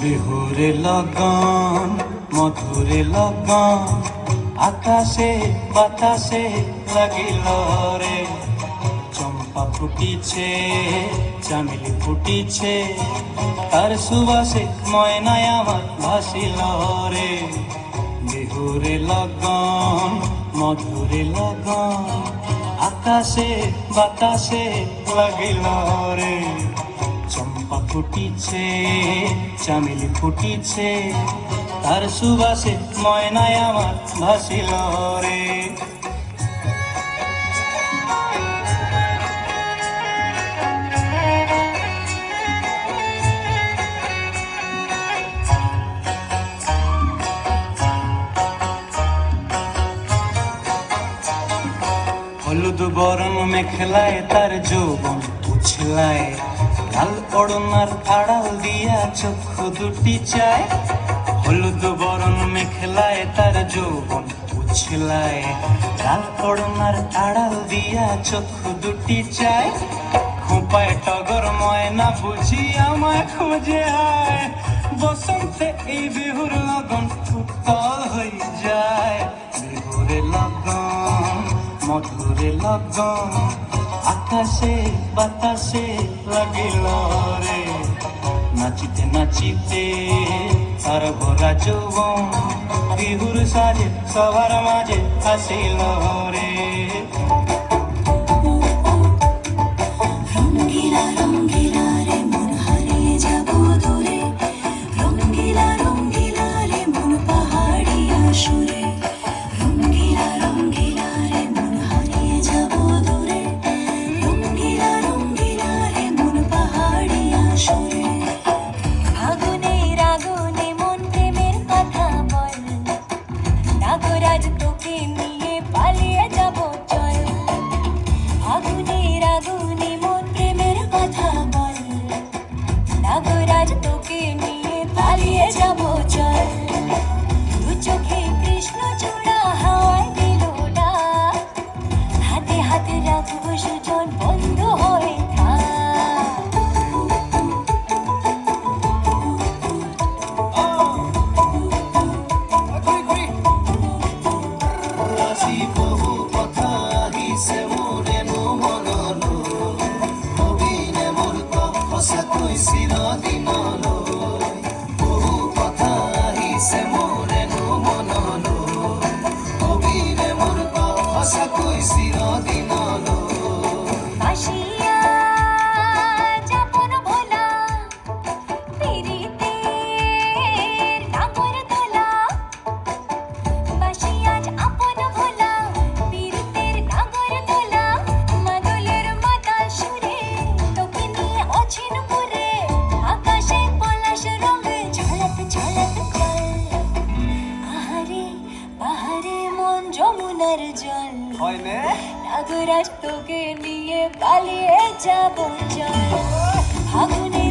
বিহুরে লগন মধুরে লগন আকাশে বাতাসে লাগিল রে। চম্পা ফুটিছে চামেলি ফুটিছে তার সুবাসে ময়নায় আমার ভাসিল রে। বিহুরে লগন মধুরে লগন আকাশে বাতাসে লাগিল রে। চম্পা ফুটিছে চামেলি ফুটিছে তার সুবাসে ময়নায় আমার ভাসিল রে। হলুদ বরণ মেখলায় তার যৌবন উছলায়, লাল ওড়নার আড়াল দিয়া চক্ষু দুটি চায়। হলুদ বরণ মেখলায় তার যৌবন উছলায়, লাল ওড়নার আড়াল দিয়া চক্ষু দুটি চায়। খোঁপায় টগর ময়না বুঝি আমায় খুঁজে আয়, বসন্তে এই বিহুর লগন উত্তল হয়ে যায়। বিহুরে লগন মধুরে লগন আকাশে বাতাসে লাগিল রে। নাচিতে নাচিতে তার ভরা যৌবন বিহুর সাজে সবার মাঝে আসিল রে। রঙ্গিলা রঙ্গিলা রে মন হারিয়ে যাব দূরে, রঙ্গিলা রঙ্গিলা রে মন পাহাড়িয়া সুরে। রঙ্গিলা রঙ্গিলা রে মন হারিয়ে যাব দূরে, রঙ্গিলা রঙ্গিলা রে মন পাহাড়িয়া সুরে। আগুনের আগুনে মন প্রেমের কথা বল, নাগরাজ তোকে নিয়ে পালিয়ে যাব চল। আগুনের আগুনে মন প্রেমের কথা বল, নাগরাজ তোকে নিয়ে পালিয়ে যাব চল। দু চোখে কৃষ্ণ চূড়া হাওয়ায় দিল ডাক, হাতে হাতে রাখবো সুজন বন্ধু হয়ে থাক। আজি বহু কথা আহিছে মোৰে মনলৈ, কবিনে মোৰ সঁচাকৈ চিৰদিনলৈ। বহু কথা আহিছে মোৰে মনলৈ, কবিনে মোৰ সঁচাকৈ চিৰদিনলৈ। বাসিয়া যাপন ভোলা, পিরিতের নাগর দোলা। বাসিয়া আপন ভোলা, পিরিতের নাগর দোলা। মাদলের মাতাল সুরে তোকে নিয়ে অচিন পুরে, আকাশে পলাশ রঙে ঝলক ঝলক কর। আহারে বাহারে মন যমুনার জল, নাগরাজ তোকে নিয়ে পালিয়ে যাব চল। আগুনে